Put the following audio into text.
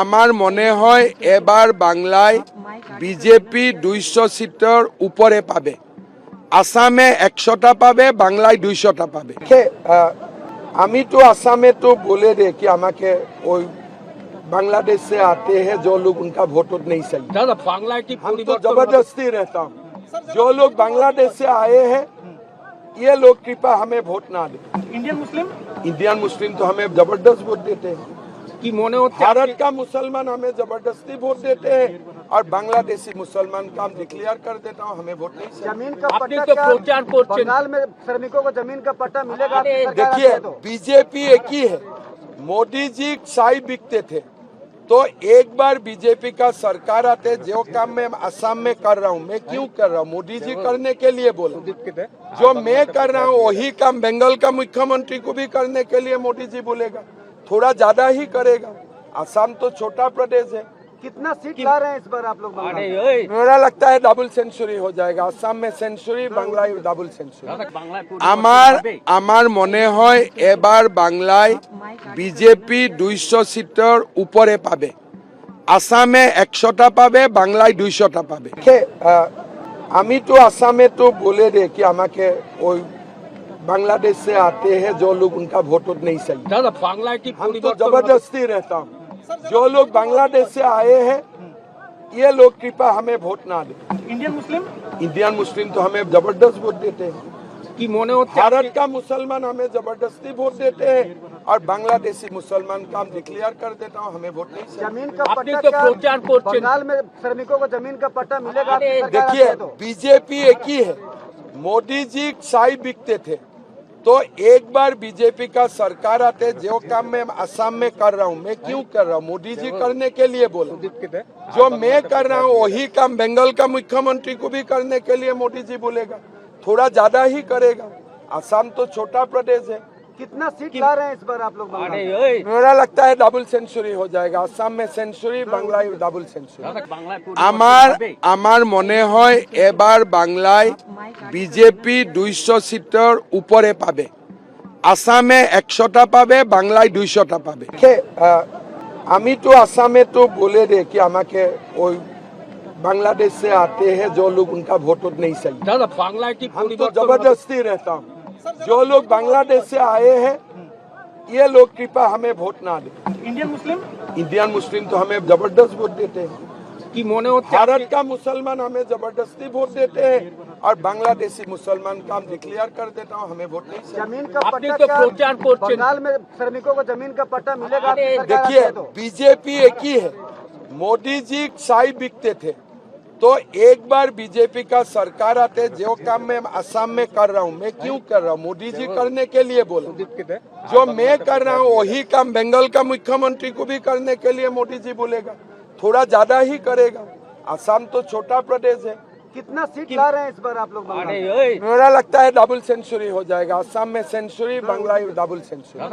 আমার মনে হয় এবার বাংলায় বিজেপি 200 সিটের উপরে পাবে। আসামে 100টা পাবে, বাংলায় 200টা পাবে। আমি তো আসামে তো बोले रे कि আমাকে ওই बांग्लादेश से आते हैं जो लोग उनका वोट नहीं चाहिए। दादा बांग्ला की हम तो जबरदस्ती रहता हूँ। जो लोग बांग्लादेश से आए हैं ये लोग कृपा हमें वोट ना दे। इंडियन मुस्लिम तो हमें जबरदस्त वोट देते हैं कि मोने भारत का मुसलमान हमें जबरदस्ती वोट देते हैं और बांग्लादेशी मुसलमान का हम डिक्लेयर कर देता हूँ हमें वोट नहीं चाहिए। जमीन का आपने पट्टा तो क्या प्रचार करছেন बंगाल में श्रमिकों को जमीन का पट्टा मिलेगा? देखिए बीजेपी एक ही है। मोदी जी साई बिकते थे तो एक बार बीजेपी का सरकार आते जो काम मैं असम में कर रहा हूँ मैं क्यों कर रहा हूँ मोदी जी करने के लिए बोला। जो मैं कर रहा हूँ वही काम बंगाल का मुख्यमंत्री को भी करने के लिए मोदी जी बोलेगा, थोड़ा ज्यादा ही करेगा। असम तो छोटा प्रदेश है। कितना सीट ला रहे हैं इस बार आप लोग बंगाल में? मेरा लगता है डबल सेंचुरी हो जाएगा। असम में सेंचुरी, बांग्ला डबल सेंचुरी। আমার মনে হয় এবার বাংলায় বিজেপি 200 সিটের উপরে পাবে। আসামে 100টা পাবে, বাংলায় 200টা পাবে। আমি তো আসামে তো बोले रे कि আমাকে ওই बांग्लादेश से आते हैं जो लोग उनका वोट नहीं चाहिए। दादा बांग्ला की हम तो जबरदस्ती रहता हूँ। जो लोग बांग्लादेश से आए हैं ये लोग कृपा हमें वोट ना दे। इंडियन मुस्लिम तो हमें जबरदस्त वोट देते हैं कि मोने भारत का मुसलमान हमें जबरदस्ती वोट देते हैं और बांग्लादेशी मुसलमान का हम डिक्लेयर कर देता हूँ हमें वोट नहीं चाहिए। जमीन का आपने पट्टा तो क्या प्रचार करছেন बंगाल में श्रमिकों को जमीन का पट्टा मिलेगा? देखिए बीजेपी एक ही है। मोदी जी साई बिकते थे तो एक बार बीजेपी का सरकार आते जो काम मैं असम में कर रहा हूँ मैं क्यों कर रहा हूँ मोदी जी करने के लिए बोला। जो मैं कर रहा हूँ वही काम बंगाल का मुख्यमंत्री को भी करने के लिए मोदी जी बोलेगा, थोड़ा ज्यादा ही करेगा। असम तो छोटा प्रदेश है। कितना सीट ला रहे हैं इस बार आप लोग बंगाल में? मेरा लगता है डबल सेंचुरी हो जाएगा। असम में सेंचुरी, बांग्ला डबल सेंचुरी। আমার মনে হয় এবার বাংলায় বিজেপি 200 সিটের উপরে পাবে। আসামে 100টা পাবে, বাংলায় 200টা পাবে। আমি তো আসামে তো बोले रे कि আমাকে ওই बांग्लादेश से आते हैं जो लोग उनका वोट नहीं चाहिए। दादा बांग्ला की हम तो जबरदस्ती रहता हूँ। जो लोग बांग्लादेश से आए हैं ये लोग कृपा हमें वोट ना दे। इंडियन मुस्लिम तो हमें जबरदस्त वोट देते हैं कि मोने भारत का मुसलमान हमें जबरदस्ती वोट देते हैं और बांग्लादेशी मुसलमान का हम डिक्लेयर कर देता हूँ हमें वोट नहीं चाहिए। जमीन का आपने पट्टा तो क्या प्रचार करছেন बंगाल में श्रमिकों को जमीन का पट्टा मिलेगा? देखिए बीजेपी एक ही है। मोदी जी साई बिकते थे तो एक बार बीजेपी का सरकार आते जो काम मैं असम में कर रहा हूँ मैं क्यों कर रहा हूँ मोदी जी करने के लिए बोला। जो मैं कर रहा हूँ वही काम बंगाल का मुख्यमंत्री को भी करने के लिए मोदी जी बोलेगा, थोड़ा ज्यादा ही करेगा। असम तो छोटा प्रदेश है। कितना सीट ला रहे हैं इस बार आप लोग बंगाल में? मेरा लगता है डबल सेंचुरी हो जाएगा। असम में सेंचुरी, बांग्ला डबल सेंचुरी।